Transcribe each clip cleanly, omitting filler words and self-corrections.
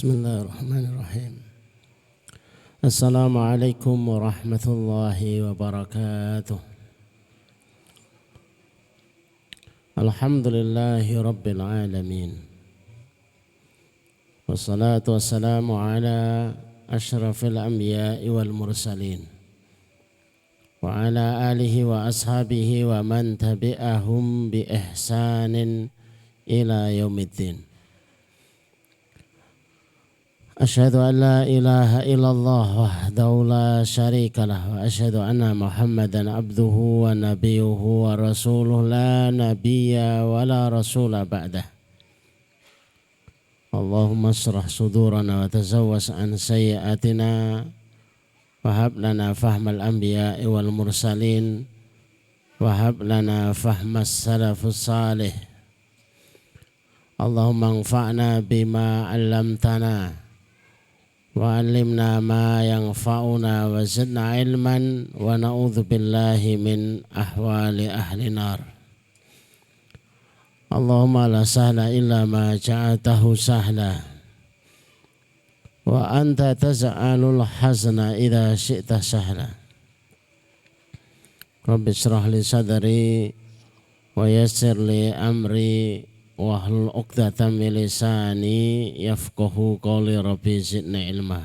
Bismillahirrahmanirrahim. Assalamualaikum warahmatullahi wabarakatuh. Alhamdulillahi rabbil alamin. Wassalatu wassalamu ala asyrafil anbiya'i wal mursalin. Wa ala alihi wa ashabihi wa man tabi'ahum bi ihsanin ila yaumiddin. Asyhadu an la ilaha illallah wahdahu la syarika lah wa asyhadu anna Muhammadan abduhu wa nabiyuhu wa rasuluhu la nabiyya wa la rasula ba'dah. Allahumma ashrah sudurana wa tazawwas an sayyiatina wa hab lana fahmal anbiya'i wal mursalin wa hab lana fahmas salafus salih. Allahumma anfa'na bima 'allamtana wa 'allimna ma yanfa'una wa zidna ilman wa na'udzu billahi min ahwali ahli nar. Allahumma la sahla illa ma ja'altahu sahla wa anta taj'alul hazna idza syi'ta sahla. Rabbi shrah li sadri wa yassir li amri wahlul 'uqdatam min lisani yafqahu qawli rabbi zidni ilma.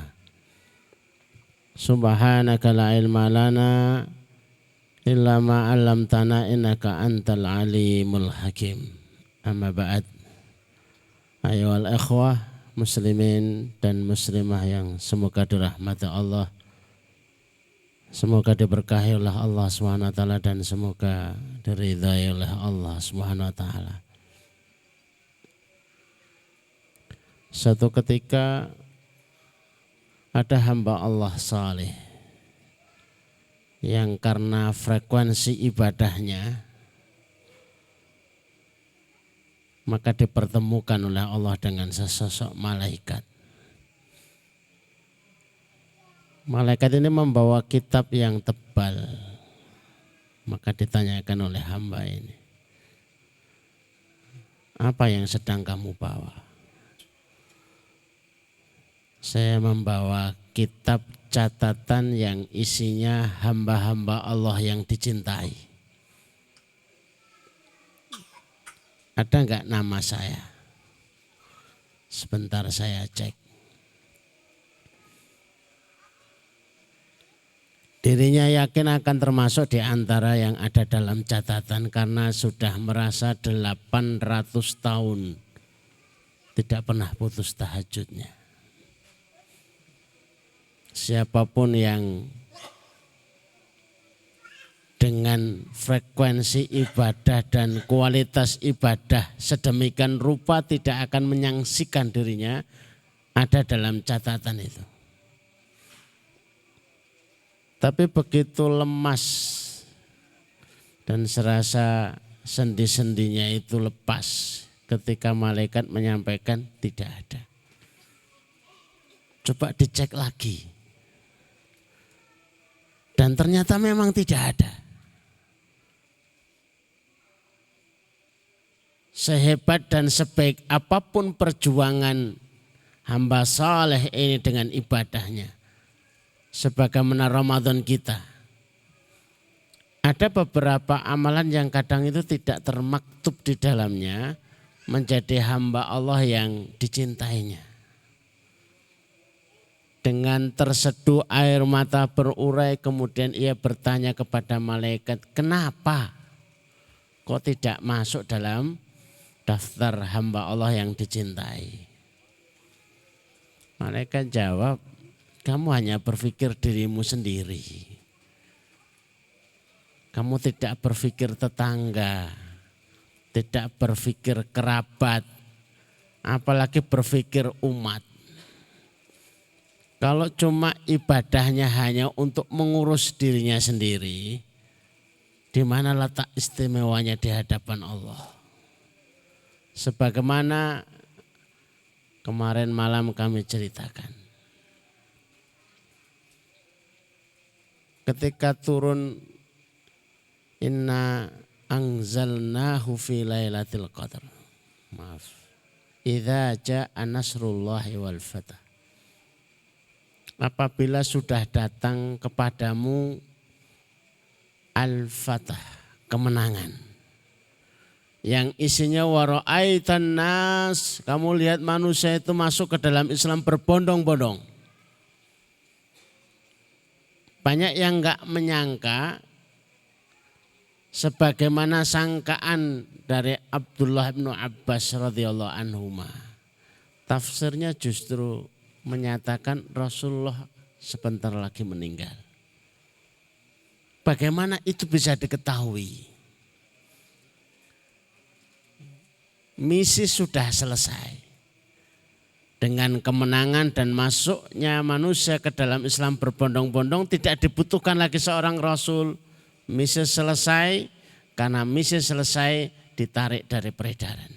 Subhanaka la ilma lana illa ma 'allamtana innaka antal alimul hakim. Amma ba'd. Ayyuhal ikhwah muslimin dan muslimah yang semoga dirahmati Allah, semoga diberkahi oleh Allah Subhanahu wa taala dan semoga diridhai oleh Allah Subhanahu wa taala. Suatu ketika ada hamba Allah saleh yang karena frekuensi ibadahnya maka dipertemukan oleh Allah dengan sesosok malaikat. Malaikat ini membawa kitab yang tebal. Maka ditanyakan oleh hamba ini, apa yang sedang kamu bawa? Saya membawa kitab catatan yang isinya hamba-hamba Allah yang dicintai. Ada enggak nama saya? Sebentar saya cek. Dirinya yakin akan termasuk di antara yang ada dalam catatan karena sudah merasa 800 tahun tidak pernah putus tahajudnya. Siapapun yang dengan frekuensi ibadah dan kualitas ibadah sedemikian rupa tidak akan menyaksikan dirinya ada dalam catatan itu. Tapi begitu lemas dan serasa sendi-sendinya itu lepas ketika malaikat menyampaikan tidak ada. Coba dicek lagi. Dan ternyata memang tidak ada. Sehebat dan sebaik apapun perjuangan hamba saleh ini dengan ibadahnya, sebagaimana Ramadan kita, ada beberapa amalan yang kadang itu tidak termaktub di dalamnya menjadi hamba Allah yang dicintainya. Dengan terseduh air mata berurai, kemudian ia bertanya kepada malaikat, kenapa kok tidak masuk dalam daftar hamba Allah yang dicintai? Malaikat jawab, kamu hanya berpikir dirimu sendiri. Kamu tidak berpikir tetangga, tidak berpikir kerabat, apalagi berpikir umat. Kalau cuma ibadahnya hanya untuk mengurus dirinya sendiri, di mana letak istimewanya di hadapan Allah? Sebagaimana kemarin malam kami ceritakan. Ketika turun inna anzalnahu fi lailatul qadar. Maaf. idza jaa nasrullahi wal fath. Apabila sudah datang kepadamu al-fath, kemenangan. Yang isinya wara'aitan nas, kamu lihat manusia itu masuk ke dalam Islam berbondong-bondong. Banyak yang enggak menyangka sebagaimana sangkaan dari Abdullah bin Abbas radhiyallahu anhuma. Tafsirnya justru menyatakan Rasulullah sebentar lagi meninggal. Bagaimana itu bisa diketahui? Misi sudah selesai. Dengan kemenangan dan masuknya manusia ke dalam Islam berbondong-bondong, tidak dibutuhkan lagi seorang Rasul. Misi selesai, karena misi selesai ditarik dari peredaran.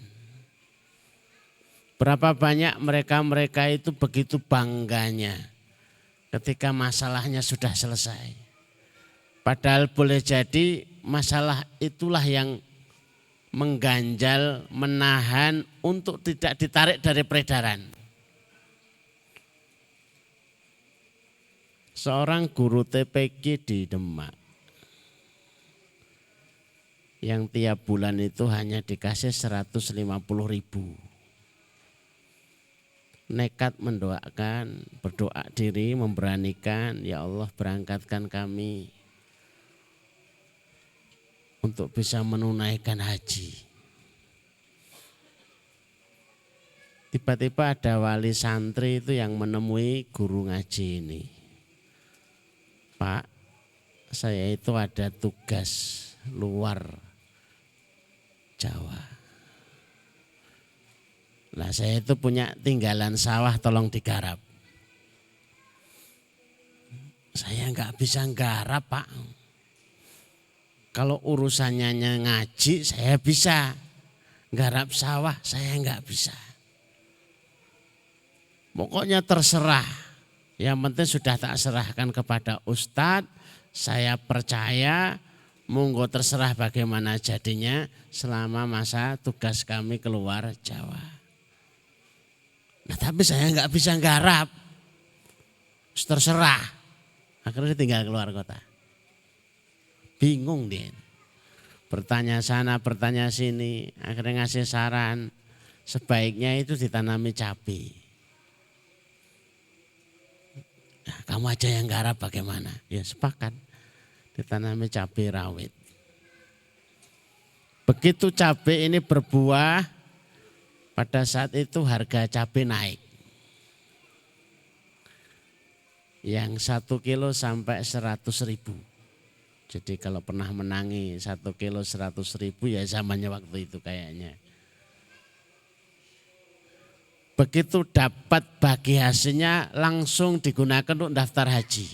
Berapa banyak mereka-mereka itu begitu bangganya ketika masalahnya sudah selesai. Padahal boleh jadi masalah itulah yang mengganjal, menahan untuk tidak ditarik dari peredaran. Seorang guru TPQ di Demak yang tiap bulan itu hanya dikasih 150.000. Nekat mendoakan, berdoa diri, memberanikan, ya Allah berangkatkan kami untuk bisa menunaikan haji. Tiba-tiba ada wali santri itu yang menemui guru ngaji ini. Pak, saya itu ada tugas luar Jawa. Nah, saya itu punya tinggalan sawah, tolong digarap. Saya enggak bisa nggarap, Pak. Kalau urusannya ngaji saya bisa, garap sawah saya enggak bisa. Pokoknya terserah, yang penting sudah tak serahkan kepada Ustadz, saya percaya, monggo terserah bagaimana jadinya selama masa tugas kami keluar Jawa. Nah tapi saya enggak bisa garap, terserah, akhirnya tinggal keluar kota. Bingung dia, bertanya sana, bertanya sini, akhirnya ngasih saran, sebaiknya itu ditanami cabai. Nah, kamu aja yang garap bagaimana? Ya sepakat, ditanami cabai rawit. Begitu cabai ini berbuah, pada saat itu harga cabai naik. Yang 1 kilo sampai 100.000. Jadi kalau pernah menangi 1 kilo 100.000 ya zamannya waktu itu kayaknya. Begitu dapat bagi hasilnya langsung digunakan untuk daftar haji.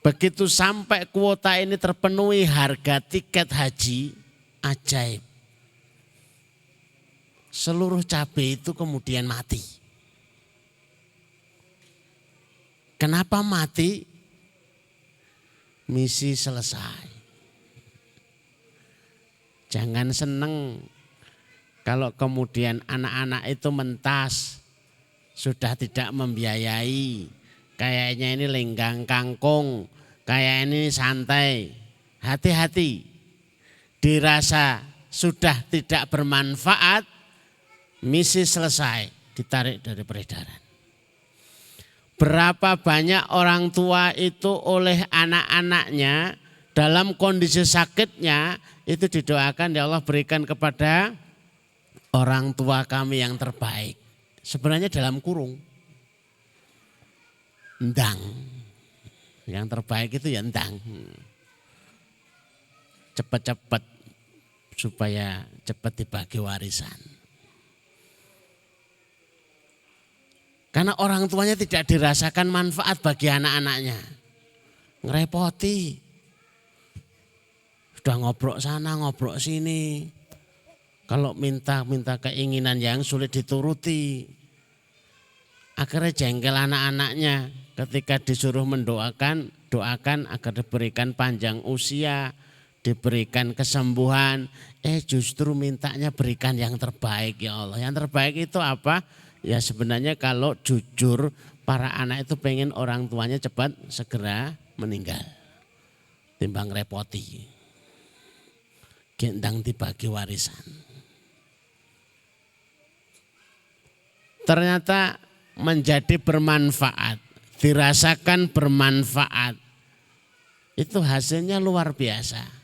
Begitu sampai kuota ini terpenuhi, harga tiket haji ajaib. Seluruh cabai itu kemudian mati. Kenapa mati? Misi selesai. Jangan seneng kalau kemudian anak-anak itu mentas, sudah tidak membiayai, kayaknya ini lenggang kangkung, kayak ini santai. Hati-hati, dirasa sudah tidak bermanfaat, misi selesai, ditarik dari peredaran. Berapa banyak orang tua itu oleh anak-anaknya dalam kondisi sakitnya itu didoakan, ya Allah berikan kepada orang tua kami yang terbaik. Sebenarnya dalam kurung. Endang. Yang terbaik itu ya endang. Cepat-cepat supaya cepat dibagi warisan. Karena orang tuanya tidak dirasakan manfaat bagi anak-anaknya. Ngerepoti. Sudah ngobrol sana, ngobrol sini. Kalau minta keinginan yang sulit dituruti. Akhirnya jengkel anak-anaknya ketika disuruh mendoakan, doakan agar diberikan panjang usia, diberikan kesembuhan, justru mintanya berikan yang terbaik ya Allah. Yang terbaik itu apa? Ya sebenarnya kalau jujur para anak itu pengen orang tuanya cepat segera meninggal. Timbang repoti. Gendang dibagi warisan. Ternyata menjadi bermanfaat, dirasakan bermanfaat. Itu hasilnya luar biasa.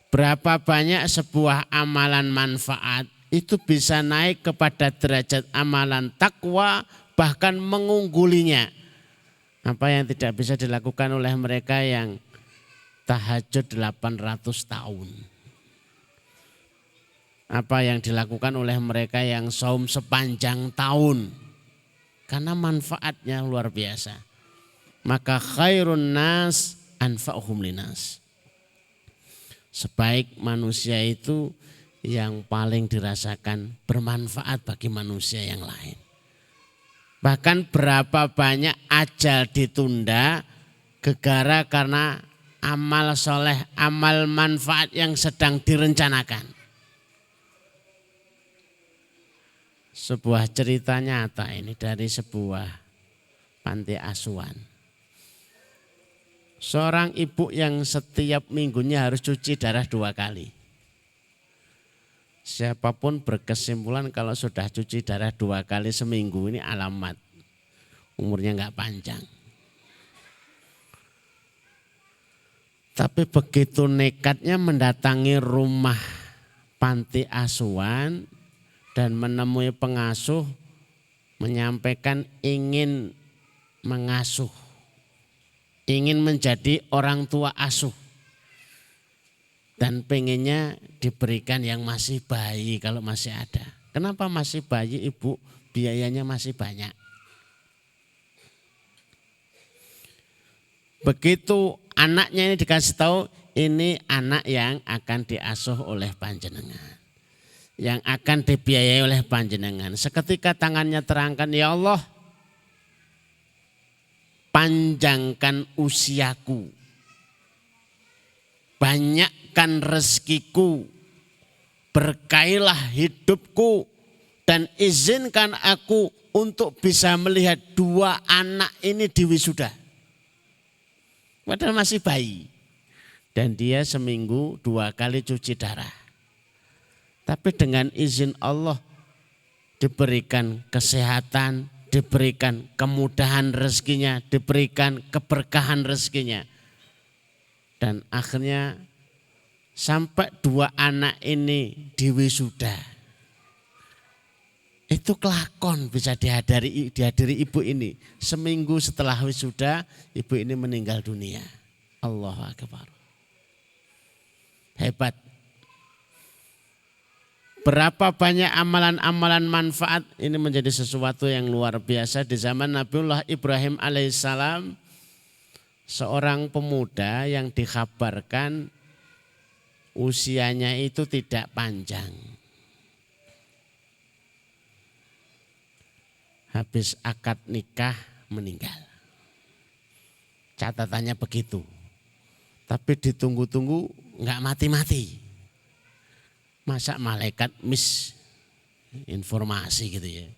Berapa banyak sebuah amalan manfaat itu bisa naik kepada derajat amalan takwa, bahkan mengunggulinya. Apa yang tidak bisa dilakukan oleh mereka yang tahajud 800 tahun. Apa yang dilakukan oleh mereka yang saum sepanjang tahun. Karena manfaatnya luar biasa. Maka khairun nas anfa'uhum linas. Sebaik manusia itu yang paling dirasakan bermanfaat bagi manusia yang lain. Bahkan berapa banyak ajal ditunda gegara karena amal soleh, amal manfaat yang sedang direncanakan. Sebuah cerita nyata ini dari sebuah panti asuhan. Seorang ibu yang setiap minggunya harus cuci darah 2 kali. Siapapun berkesimpulan kalau sudah cuci darah 2 kali seminggu ini alamat umurnya enggak panjang. Tapi begitu nekatnya mendatangi rumah panti asuhan dan menemui pengasuh menyampaikan ingin mengasuh. Ingin menjadi orang tua asuh. Dan pengennya diberikan yang masih bayi kalau masih ada. Kenapa masih bayi ibu? Biayanya masih banyak. Begitu anaknya ini dikasih tahu ini anak yang akan diasuh oleh panjenengan. Yang akan dibiayai oleh panjenengan. Seketika tangannya terangkan, ya Allah, panjangkan usiaku, banyakkan rezekiku, berkailah hidupku, dan izinkan aku untuk bisa melihat 2 anak ini diwisuda. Padahal masih bayi. Dan dia seminggu 2 kali cuci darah. Tapi dengan izin Allah diberikan kesehatan, diberikan kemudahan rezekinya, diberikan keberkahan rezekinya. Dan akhirnya sampai 2 anak ini diwisuda. Itu kelakon bisa dihadiri ibu ini. Seminggu setelah wisuda, ibu ini meninggal dunia. Allahu Akbar. Hebat. Berapa banyak amalan-amalan manfaat ini menjadi sesuatu yang luar biasa di zaman Nabiullah Ibrahim alaihissalam. Seorang pemuda yang dikabarkan usianya itu tidak panjang. Habis akad nikah meninggal. Catatannya begitu. Tapi ditunggu-tunggu enggak mati-mati. Masa malaikat informasi gitu ya.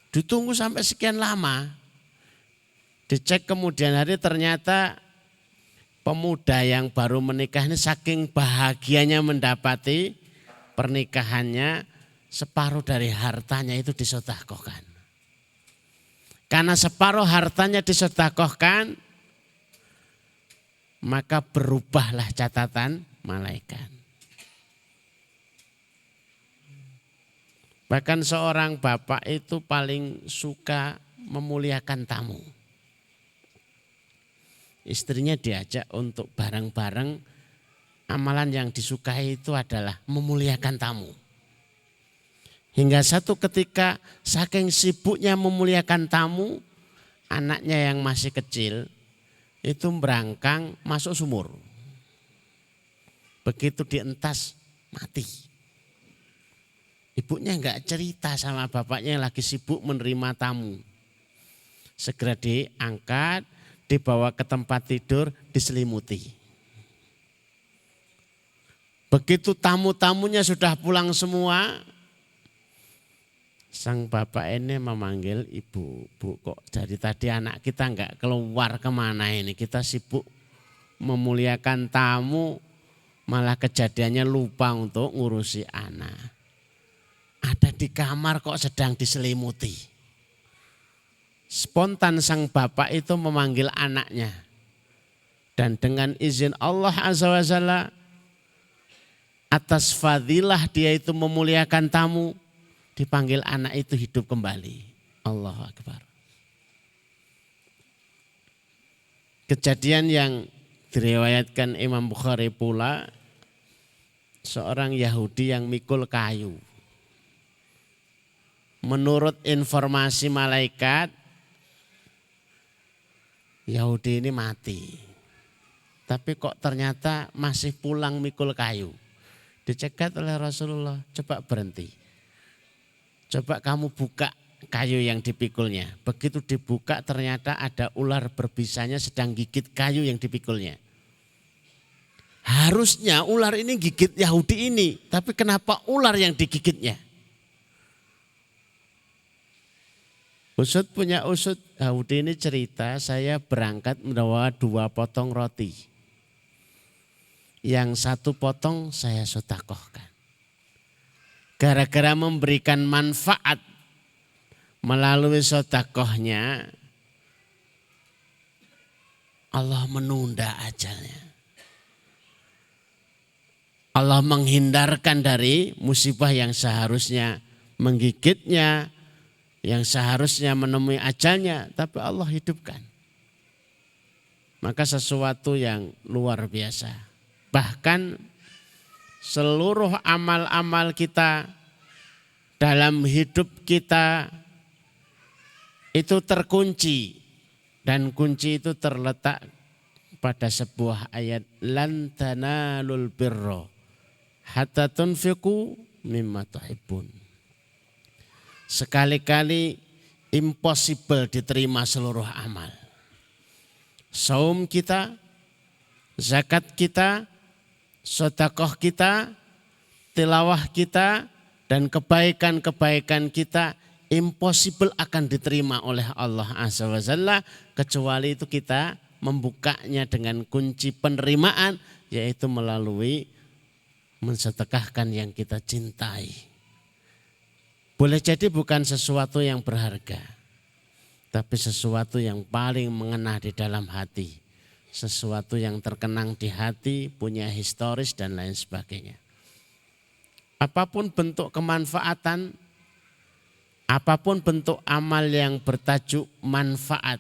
Ditunggu sampai sekian lama. Dicek kemudian hari ternyata pemuda yang baru menikah ini saking bahagianya mendapati pernikahannya, separuh dari hartanya itu disedekahkan. Karena separuh hartanya disedekahkan, maka berubahlah catatan malaikat. Bahkan seorang bapak itu paling suka memuliakan tamu. Istrinya diajak untuk bareng-bareng, amalan yang disukai itu adalah memuliakan tamu. Hingga satu ketika saking sibuknya memuliakan tamu, anaknya yang masih kecil itu berangkang masuk sumur. Begitu dientas mati. Ibunya enggak cerita sama bapaknya yang lagi sibuk menerima tamu. Segera diangkat, dibawa ke tempat tidur, diselimuti. Begitu tamu-tamunya sudah pulang semua, sang bapak ini memanggil ibu, bu kok dari tadi anak kita enggak keluar kemana ini, kita sibuk memuliakan tamu, malah kejadiannya lupa untuk ngurusi anak. Ada di kamar kok sedang diselimuti. Spontan sang bapak itu memanggil anaknya. Dan dengan izin Allah Azza wa Jalla, atas fadilah dia itu memuliakan tamu, dipanggil anak itu hidup kembali. Allahu Akbar. Kejadian yang diriwayatkan Imam Bukhari pula, seorang Yahudi yang mikul kayu. Menurut informasi malaikat, Yahudi ini mati. Tapi kok ternyata masih pulang mikul kayu. Dicegat oleh Rasulullah, coba berhenti. Coba kamu buka kayu yang dipikulnya. Begitu dibuka ternyata ada ular berbisanya sedang gigit kayu yang dipikulnya. Harusnya ular ini gigit Yahudi ini, tapi kenapa ular yang digigitnya? Usut punya usut, Yahudi ini cerita, saya berangkat membawa 2 potong roti. Yang 1 potong saya sedekahkan. Gara-gara memberikan manfaat melalui sedekahnya, Allah menunda ajalnya. Allah menghindarkan dari musibah yang seharusnya menggigitnya, yang seharusnya menemui ajalnya, tapi Allah hidupkan. Maka sesuatu yang luar biasa. Bahkan seluruh amal-amal kita dalam hidup kita itu terkunci. Dan kunci itu terletak pada sebuah ayat. Lan tanalul birra hatta tunfiqu mimma tuhibbun. Sekali-kali impossible diterima seluruh amal. Saum kita, zakat kita, sedekah kita, tilawah kita, dan kebaikan-kebaikan kita impossible akan diterima oleh Allah Azza wa Jalla, kecuali itu kita membukanya dengan kunci penerimaan, yaitu melalui mensedekahkan yang kita cintai. Boleh jadi bukan sesuatu yang berharga, tapi sesuatu yang paling mengena di dalam hati. Sesuatu yang terkenang di hati, punya historis dan lain sebagainya. Apapun bentuk kemanfaatan, apapun bentuk amal yang bertajuk manfaat,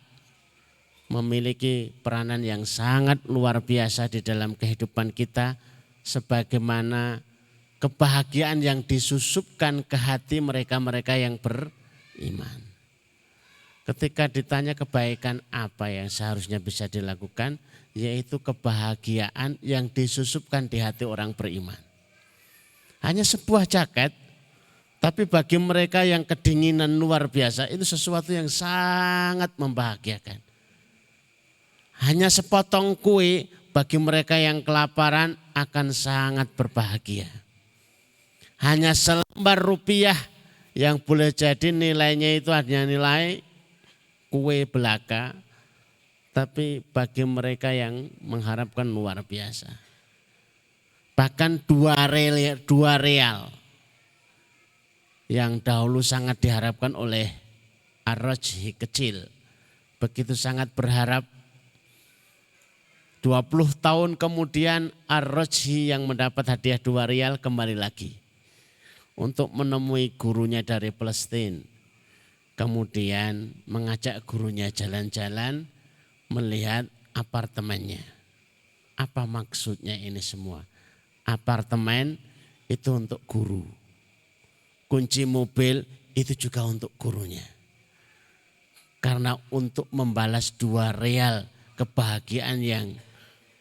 memiliki peranan yang sangat luar biasa di dalam kehidupan kita, sebagaimana kebahagiaan yang disusupkan ke hati mereka-mereka yang beriman. Ketika ditanya kebaikan apa yang seharusnya bisa dilakukan, yaitu kebahagiaan yang disusupkan di hati orang beriman. Hanya sebuah jaket, tapi bagi mereka yang kedinginan luar biasa, itu sesuatu yang sangat membahagiakan. Hanya sepotong kue, bagi mereka yang kelaparan akan sangat berbahagia. Hanya selembar rupiah yang boleh jadi nilainya itu hanya nilai kue belaka, tapi bagi mereka yang mengharapkan luar biasa. Bahkan 2 real yang dahulu sangat diharapkan oleh Ar-Rajhi kecil. Begitu sangat berharap, 20 tahun kemudian Ar-Rajhi yang mendapat hadiah 2 real kembali lagi untuk menemui gurunya dari Palestina. Kemudian mengajak gurunya jalan-jalan melihat apartemennya. Apa maksudnya ini semua? Apartemen itu untuk guru. Kunci mobil itu juga untuk gurunya. Karena untuk membalas 2 real kebahagiaan yang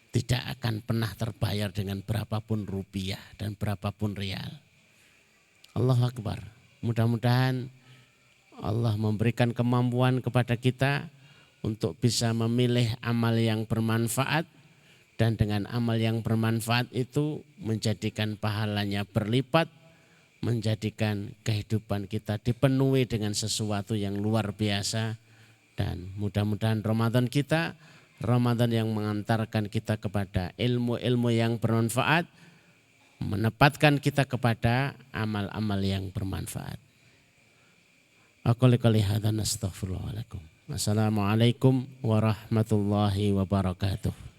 tidak akan pernah terbayar dengan berapapun rupiah dan berapapun real. Allahu Akbar. Mudah-mudahan Allah memberikan kemampuan kepada kita untuk bisa memilih amal yang bermanfaat, dan dengan amal yang bermanfaat itu menjadikan pahalanya berlipat, menjadikan kehidupan kita dipenuhi dengan sesuatu yang luar biasa. Dan mudah-mudahan Ramadan kita, Ramadan yang mengantarkan kita kepada ilmu-ilmu yang bermanfaat, menempatkan kita kepada amal-amal yang bermanfaat. Aku qouli hadza nastaghfirullahaladzim. Assalamualaikum warahmatullahi wabarakatuh.